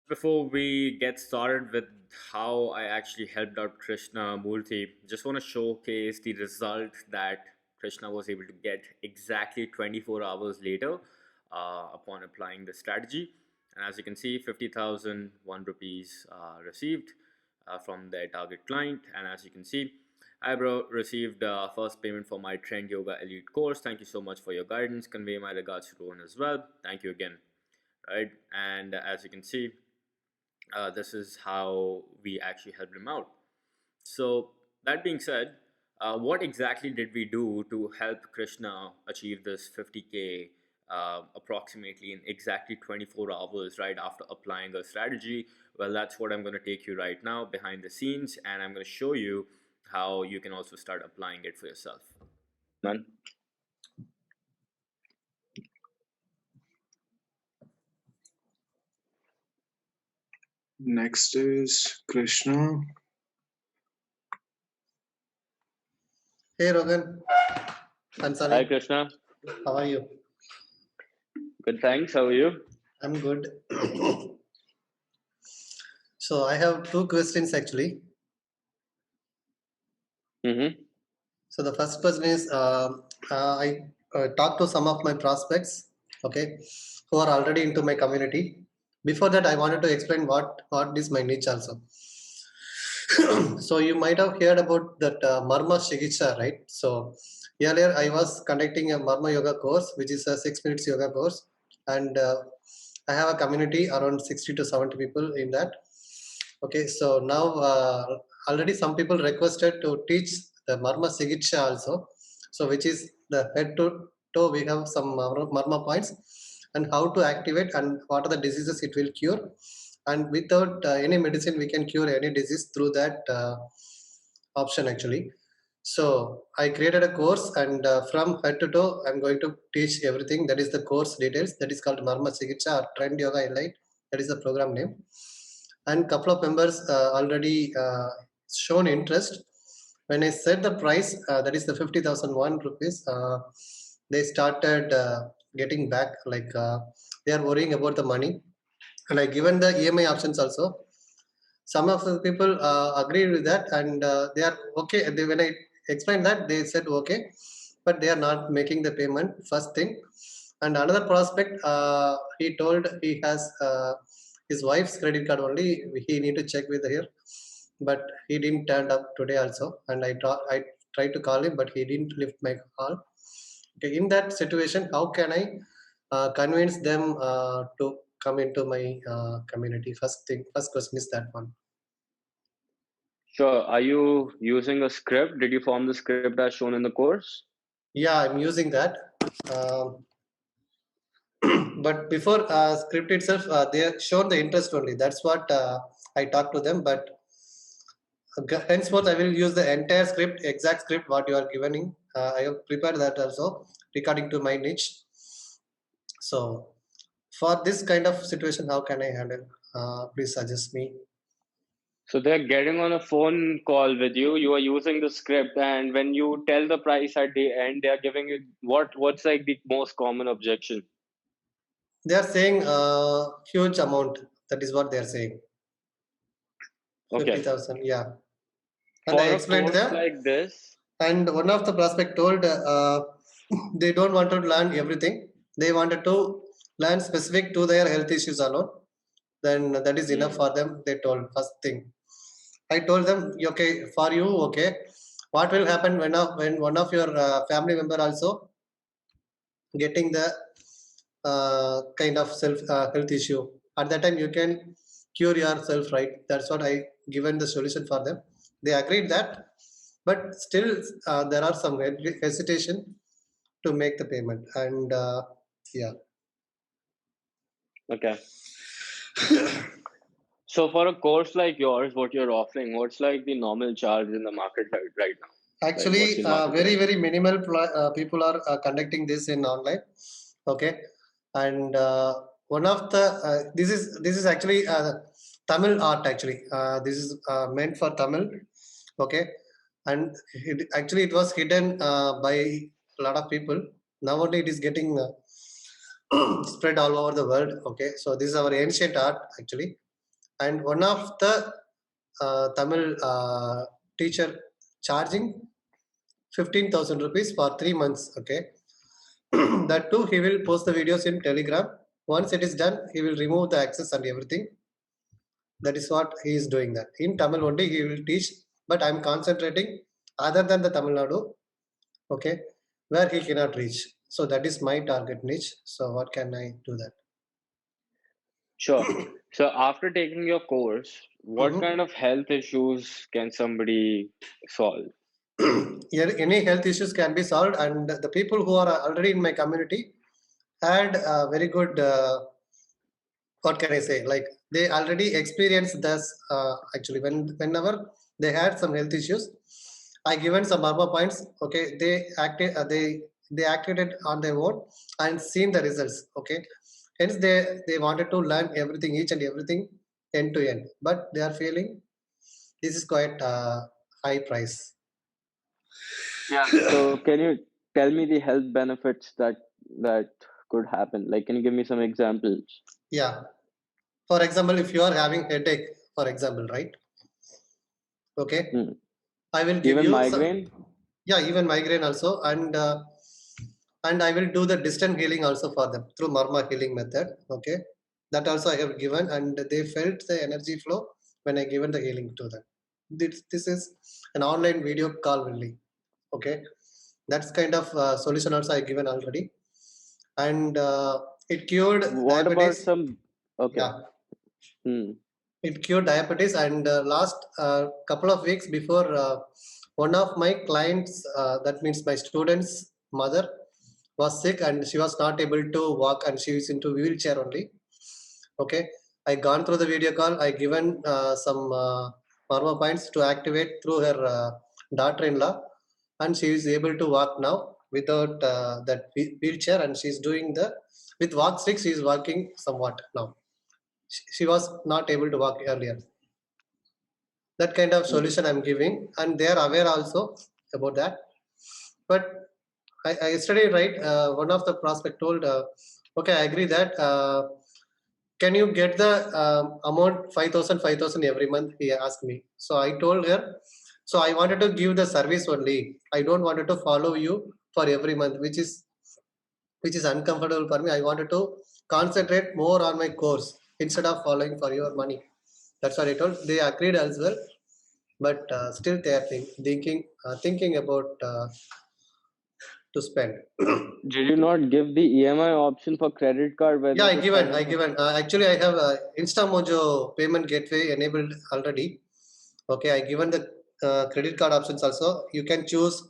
Before we get started with how I actually helped out Krishna Murthy, just want to showcase the result that Krishna was able to get exactly 24 hours later upon applying the strategy. And as you can see, 50,001 rupees received from their target client. And as you can see, I received first payment for my Trend Yoga Elite course. Thank you so much for your guidance. Convey my regards to Rohan as well. Thank you again. Right. And as you can see, this is how we actually helped him out. So, that being said, what exactly did we do to help Krishna achieve this 50K approximately in exactly 24 hours right after applying a strategy? Well, that's what I'm going to take you right now behind the scenes, and I'm going to show you how you can also start applying it for yourself. Man. Next is Krishna. Hey Rogan, I'm Sunny. Hi, Krishna. How are you? Good, thanks. How are you? I'm good. So I have two questions actually. So the first question is, I talked to some of my prospects, okay, who are already into my community. Before that, I wanted to explain what is my niche also. So you might have heard about that Marma Shikicha, right? So earlier I was conducting a Marma Yoga course, which is a 6 minutes yoga course, and I have a community around 60 to 70 people in that. Okay, so now already some people requested to teach the Marma Sigicha also. So which is the head to toe, we have some Marma points and how to activate and what are the diseases it will cure. And without any medicine, we can cure any disease through that option actually. So I created a course and from head to toe, I'm going to teach everything. That is the course details. That is called Marma Sigicha or Trend Yoga Elite. That is the program name. And couple of members already shown interest. When I said the price, that is the 50,001 rupees, they started getting back like they are worrying about the money. And I given the EMI options also. Some of the people agreed with that and they are okay. When I explained that, they said okay, but they are not making the payment, first thing. And another prospect, he told he has his wife's credit card only. He need to check with her, but he didn't turn up today also. And I tried to call him, but he didn't lift my call. Okay, in that situation, how can I convince them to come into my community? First question is that one. Sure. Are you using a script? Did you form the script as shown in the course? Yeah, I'm using that. But before script itself, they have shown the interest only. That's what I talked to them. But henceforth, I will use the entire script, exact script what you are giving. I have prepared that also regarding to my niche. So for this kind of situation, how can I handle? Please suggest me. So they're getting on a phone call with you. You are using the script, and when you tell the price at the end, they are giving you what's like the most common objection. They are saying huge amount. That is what they are saying. Okay. 50,000. Yeah. And For I a explained course them. like this, And one of the prospect told they don't want to learn everything. They wanted to learn specific to their health issues alone. Then that is enough for them. They told first thing. I told them, okay, for you, okay. What will happen when one of your family member also getting the kind of self health issue? At that time, you can cure yourself, right? That's what I given the solution for them. They agreed that, but still there are some hesitation to make the payment, and yeah. okay. So for a course like yours, what you're offering, what's like the normal charge in the market right now? Actually, very minimal people are conducting this in online. Okay, and one of the this is actually Tamil art actually. This is meant for Tamil. Okay, and actually it was hidden by a lot of people. Now only it is getting spread all over the world. Okay, so this is our ancient art actually. and one of the Tamil teacher charging 15,000 rupees for 3 months. Okay, that too he will post the videos in Telegram. Once it is done, he will remove the access and everything. That is what he is doing. That in Tamil only he will teach, but I'm concentrating other than the Tamil Nadu. Okay, where he cannot reach. So that is my target niche. So what can I do that? Sure. So after taking your course, what Mhm. kind of health issues can somebody solve? Here, any health issues can be solved, and the people who are already in my community had a very good. What can I say? Like they already experienced this. Actually, whenever they had some health issues, I given some Marma points. Okay, they acted it on their own and seen the results. Okay, hence they wanted to learn everything, each and everything, end to end. But they are feeling this is quite high price. Yeah. So can you tell me the health benefits that could happen? Like, can you give me some examples? Yeah. For example, if you are having headache, for example, right? Okay, Hmm. I will give Even you some. migraine? Yeah, even migraine also, and I will do the distant healing also for them through Marma healing method. Okay, that also I have given, and they felt the energy flow when I given the healing to them. This is an online video call only. Okay, that's kind of solution also I given already, and it cured What about diabetes. some? Okay. Yeah, Hmm. it cured diabetes, and last couple of weeks before, one of my clients, that means my student's mother, was sick and she was not able to walk and she is into wheelchair only. Okay, I gone through the video call. I given some Marma points to activate through her daughter-in-law, and she is able to walk now without that wheelchair, and she's doing the with walk stick. She is walking somewhat now. She was not able to walk earlier. That kind of Hmm. solution I'm giving, and they are aware also about that. But I yesterday, right, one of the prospect told, okay, I agree that. Can you get the amount 5,000 every month? He asked me. So I told her, so I wanted to give the service only. I don't wanted to follow you for every month, which is uncomfortable for me. I wanted to concentrate more on my course instead of following for your money. That's what I told. They agreed as well, but still they are thinking about to spend. Did you not give the EMI option for credit card when Yeah, it I is given. I starting? given. Actually, I have InstaMojo payment gateway enabled already. Okay, I given the credit card options also. You can choose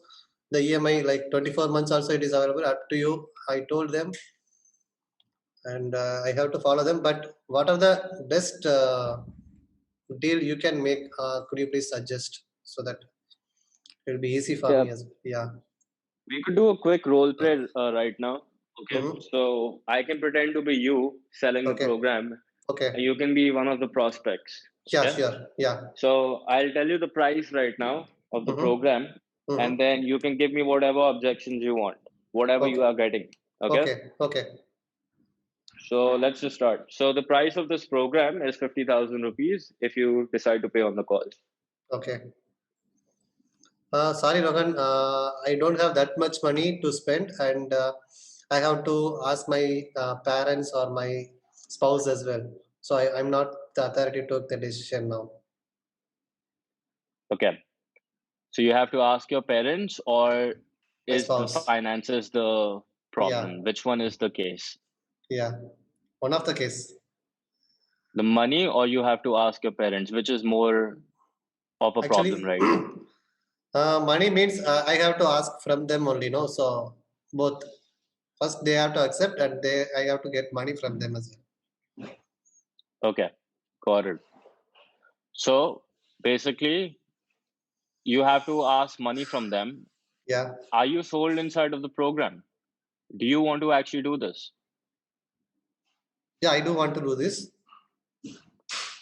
the EMI like 24 months also. It is available up to you. I told them, and I have to follow them. But what are the best deal you can make? Could you please suggest so that it will be easy for Yeah, me as yeah. we could do a quick role play right now. Okay. Hmm. So I can pretend to be you selling the Okay. program, and Okay. you can be one of the prospects. Yeah. Okay. Sure. Yeah. So I'll tell you the price right now of the Mm-hmm. program, and Mm-hmm. then you can give me whatever objections you want, whatever you Okay. are getting. Okay. Okay. Okay. So let's just start. So the price of this program is 50,000 rupees if you decide to pay on the call. Okay. Sorry, Rohan. I don't have that much money to spend, and I have to ask my parents or my spouse as well. So I'm not the authority to take the decision now. Okay. So you have to ask your parents, or My is the spouse. finances the Yeah. problem? Which one is the case? Yeah. One of the case. The money, or you have to ask your parents, which is more of a problem, Actually, right? money means I have to ask from them only. No, so both. First, they have to accept, and I have to get money from them as well. Okay, got it. So basically, you have to ask money from them. Yeah. Are you sold inside of the program? Do you want to actually do this? Yeah, I do want to do this.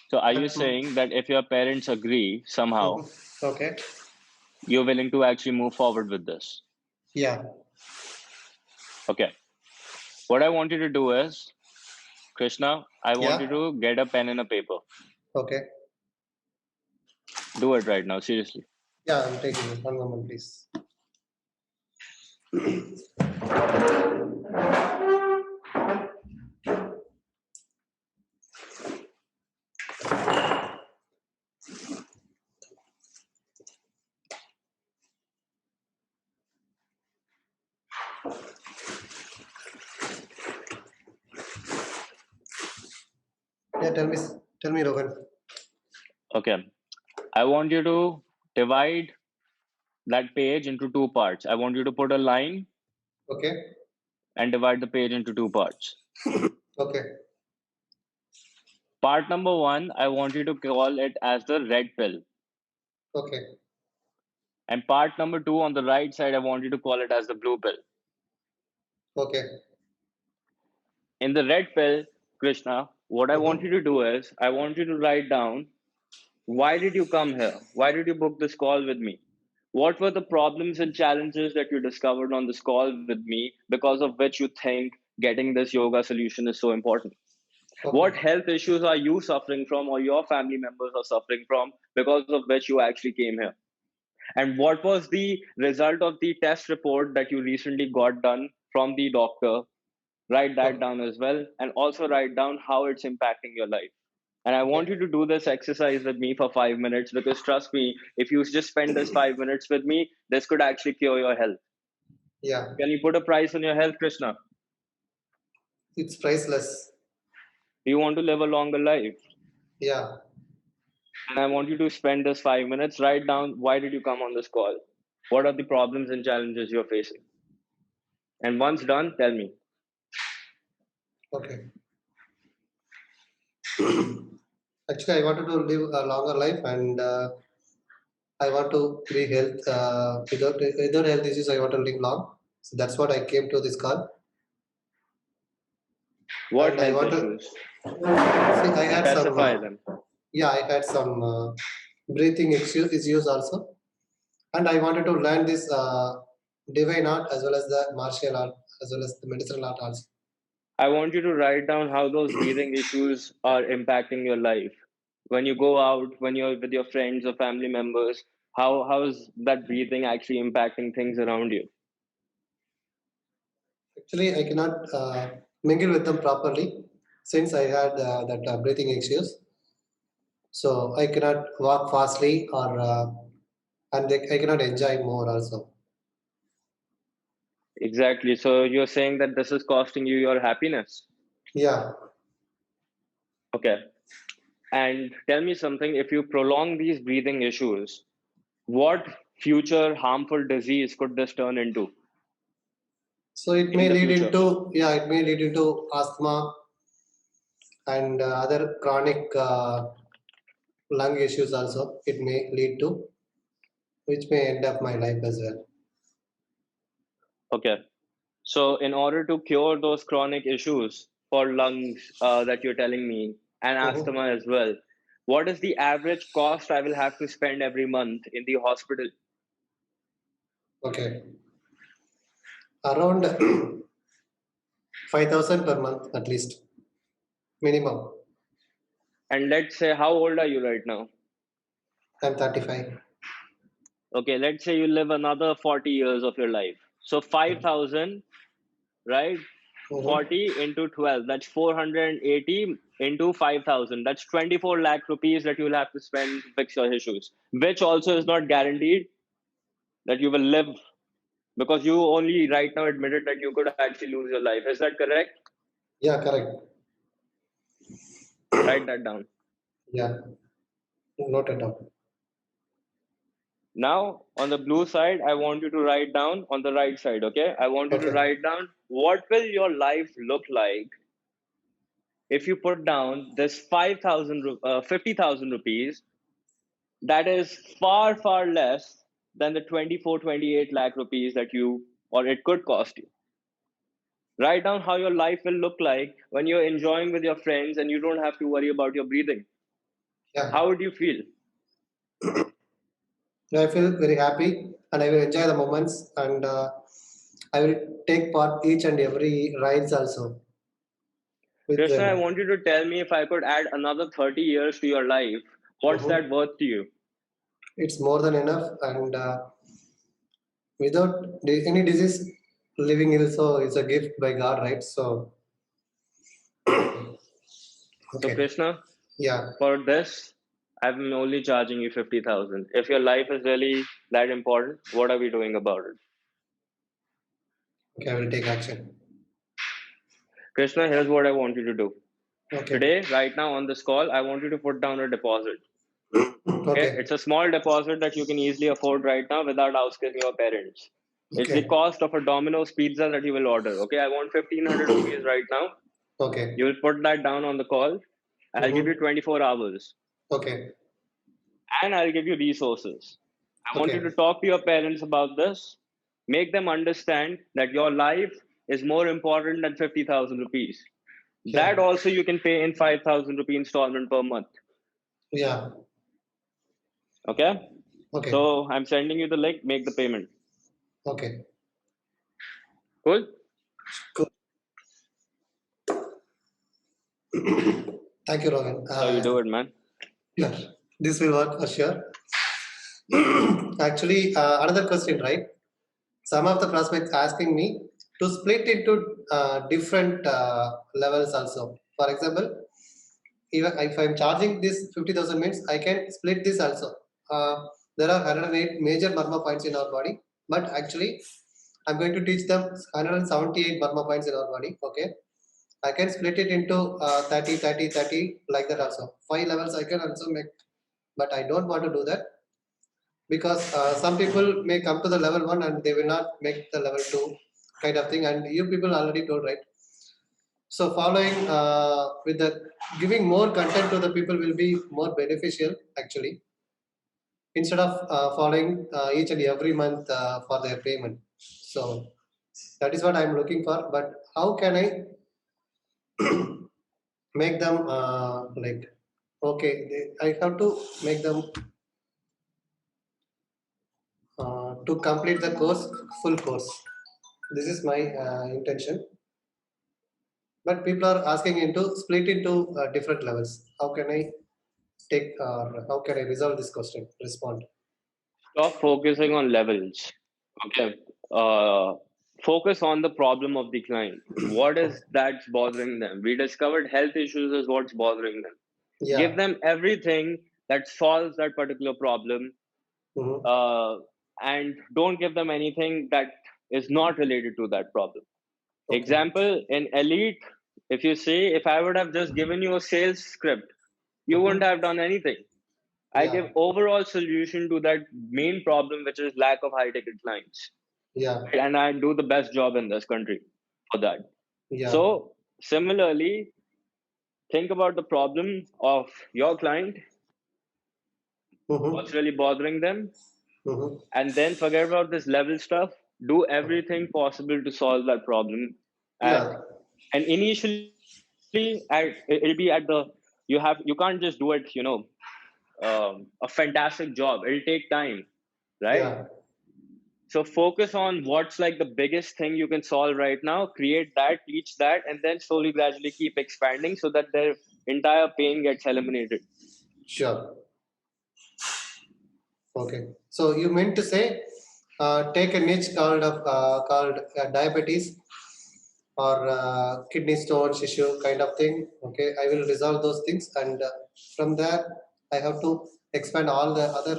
So are you But, saying that if your parents agree somehow, mhm. Okay. you're willing to actually move forward with this? Yeah. Okay. What I want you to do is, Krishna, I want you Yeah. to get a pen and a paper. Okay. Do it right now, seriously. Yeah, I'm taking it. One moment, please. Yeah, tell me, Rohan. Okay. I want you to divide that page into two parts. I want you to put a line Okay. and divide the page into two parts. Okay. Part number one, I want you to call it as the red pill. Okay. And part number two on the right side, I want you to call it as the blue pill. Okay. In the red pill, Krishna, what I want you to do is, I want you to write down, why did you come here? Why did you book this call with me? What were the problems and challenges that you discovered on this call with me because of which you think getting this yoga solution is so important? Okay. What health issues are you suffering from or your family members are suffering from because of which you actually came here? And what was the result of the test report that you recently got done from the doctor? Write that down as well, and also write down how it's impacting your life. And I want you to do this exercise with me for 5 minutes, because trust me, if you just spend this 5 minutes with me, this could actually cure your health. Yeah, Can you put a price on your health, Krishna? it's priceless. Do you want to live a longer life? Yeah. And I want you to spend this 5 minutes, write down, why did you come on this call? What are the problems and challenges you're facing? And once done, tell me. Okay. Actually, I wanted to live a longer life, and I want to be health. Without health issues, I want to live long. So that's what I came to this call. What And I health want to issues? see. I had some. Specify them. Yeah, I had some breathing issues also, and I wanted to learn this divine art as well as the martial art as well as the medicinal art also. I want you to write down how those breathing issues are impacting your life. When you go out, when you're with your friends or family members, how is that breathing actually impacting things around you? Actually, I cannot mingle with them properly since I had that breathing issues. So I cannot walk fastly or I cannot enjoy more also. Exactly. So you're saying that this is costing you your happiness. Yeah. Okay. And tell me something, if you prolong these breathing issues, what future harmful disease could this turn into So it in may the lead future? into it may lead into asthma and other chronic lung issues also. It may lead to which may end up my life as well. Okay. So, in order to cure those chronic issues for lungs that you're telling me, and Mhm. asthma as well, what is the average cost I will have to spend every month in the hospital? Okay. Around 5,000 per month at least minimum. And let's say, how old are you right now? I'm 35. Okay, let's say you live another 40 years of your life. So, 5,000, right? Mhm. 40 into 12, that's 480 into 5,000. That's 24 lakh rupees that you'll have to spend to fix your issues, which also is not guaranteed that you will live, because you only right now admitted that you could actually lose your life. Is that correct? Yeah, correct. Write that down. Yeah, noted down. Now, on the blue side, I want you to write down on the right side, okay? I want you to Okay. write down, what will your life look like if you put down this 50,000 rupees, that is far, far less than the 24, 28 lakh rupees that you, or it could cost you. Write down how your life will look like when you're enjoying with your friends and you don't have to worry about your breathing. Yeah. How would you feel? I feel very happy and I will enjoy the moments and I will take part each and every rides also. with Krishna, I them. want you to tell me if I could add another 30 years to your life, what's that worth to you? It's more than enough, and without any disease, living also is a gift by God, right? So, So, okay, Krishna, yeah, for this, I'm only charging you 50,000. If your life is really that important, what are we doing about it? okay, I will take action. Krishna, here's what I want you to do. Okay, Today, right now on this call, I want you to put down a deposit. Okay? okay, It's a small deposit that you can easily afford right now without asking your parents. It's the okay, cost of a Domino's pizza that you will order. Okay, I want 1,500 rupees right now. okay, You will put that down on the call. I'll give you 24 hours okay, and I'll give you resources. I want you to okay, talk to your parents about this. Make them understand that your life is more important than 50,000 rupees. That sure, also you can pay in 5,000 rupee installment per month. yeah, Okay? okay, So I'm sending you the link, make the payment. okay, Cool? cool. Thank you, Rohan. That's how you do it, man. Yeah, this will work for sure. Actually, another question, right? Some of the prospects asking me to split into different levels also. For example, even if I'm charging this 50,000 means I can split this also. There are 108 major Marma points in our body, but actually I'm going to teach them 178 Marma points in our body. Okay, I can split it into 30, 30, 30 like that also. 5 levels I can also make, but I don't want to do that because some people may come to the level 1 and they will not make the level 2 kind of thing, and you people already told, right? So following with the giving more content to the people will be more beneficial actually, instead of following each and every month for their payment. So that is what I'm looking for, but how can I make them like, okay, I have to make them to complete the course, full course. This is my intention, but people are asking into split into different levels. How can I take how can I resolve this question, respond? Stop focusing on levels. Okay. Uh, Focus on the problem of the client. What is that's bothering them? We discovered health issues is what's bothering them. Give Yeah. them everything that solves that particular problem, Mhm. uh, and don't give them anything that is not related to that problem. Okay. Example, in Elite, if you say, if I would have just given you a sales script, you wouldn't Mhm. have done anything. I give Yeah. overall solution to that main problem, which is lack of high ticket clients. Yeah. And I do the best job in this country for that. Yeah. So similarly, think about the problem of your client, what's Mhm. really bothering them, Mhm. and then forget about this level stuff. Do everything possible to solve that problem. At Yeah. and initially, it'll be at the you can't just do it. A fantastic job. It'll take time, right? Yeah. So focus on what's like the biggest thing you can solve right now, create that, teach that, and then slowly, gradually keep expanding so that their entire pain gets eliminated. Sure. Okay. So you meant to say, take a niche called diabetes or kidney stones issue kind of thing. Okay, I will resolve those things, and from there I have to expand all the other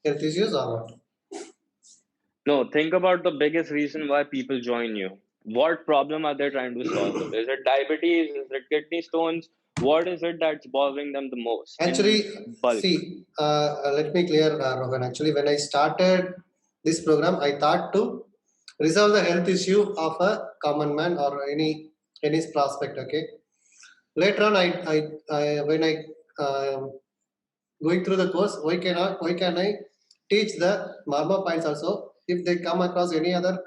health issues or what? No, think about the biggest reason why people join you. What problem are they trying to solve? Is it diabetes? Is it kidney stones? What is it that's bothering them the most Actually, in bulk? see, let me clear, Rohan. Actually, when I started this program, I thought to resolve the health issue of a common man or any prospect. Okay. Later on, I when I going through the course, why can I teach the Marma points also if they come across any other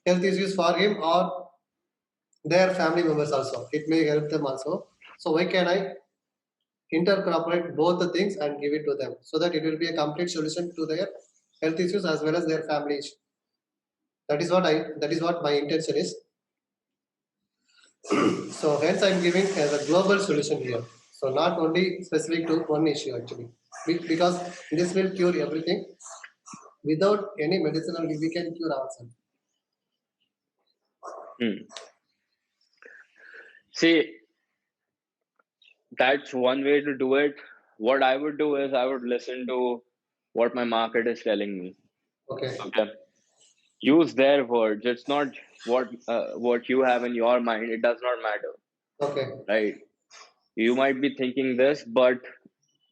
health issues for him or their family members also. It may help them also. So why can I intercooperate both the things and give it to them so that it will be a complete solution to their health issues as well as their family issue. That is what my intention is. So hence I'm giving as a global solution here. So not only specific to one issue actually, because this will cure everything. Without any medicinal, we can cure ourselves. See, that's one way to do it. What I would do is I would listen to what my market is telling me. Okay. Okay. Use their words. It's not what you have in your mind. It does not matter, Okay. right? You might be thinking this, but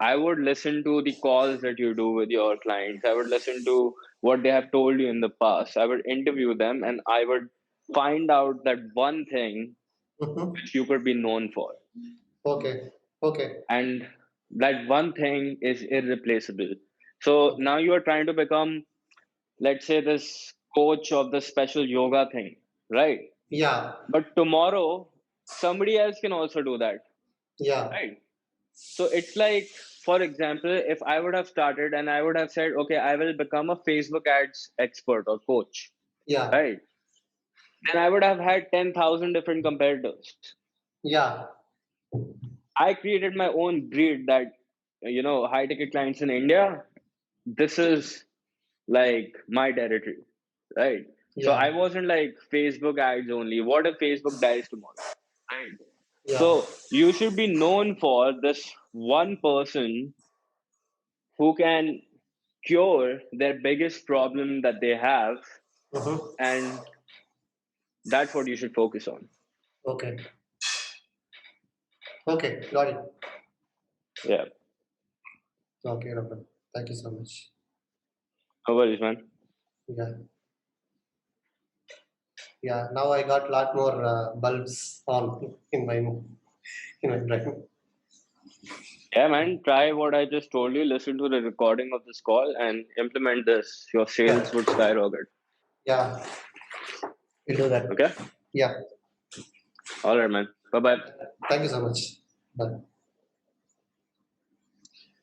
I would listen to the calls that you do with your clients. I would listen to what they have told you in the past. I would interview them and I would find out that one thing which you could be known for. Okay. Okay. And that one thing is irreplaceable. So now you are trying to become, let's say, this coach of the special yoga thing, right? Yeah. But tomorrow, somebody else can also do that, Yeah. right? So it's like, for example, if I would have started and I would have said, okay, I will become a Facebook ads expert or coach, Yeah. right? Then I would have had 10,000 different competitors. Yeah. I created my own breed that, high ticket clients in India, this is like my territory, right? So Yeah. I wasn't like Facebook ads only. What if Facebook dies tomorrow, right? Yeah. So you should be known for this one person who can cure their biggest problem that they have, and that's what you should focus on. Okay. Okay. Got it. Yeah. Okay, Raman. Thank you so much. No worries, man. Yeah. Yeah. Now I got a lot more bulbs on in my brain. Yeah, man. Try what I just told you. Listen to the recording of this call and implement this. Your sales would skyrocket. Yeah. We'll do that. Okay. Yeah. All right, man. Bye bye. Thank you so much. Bye.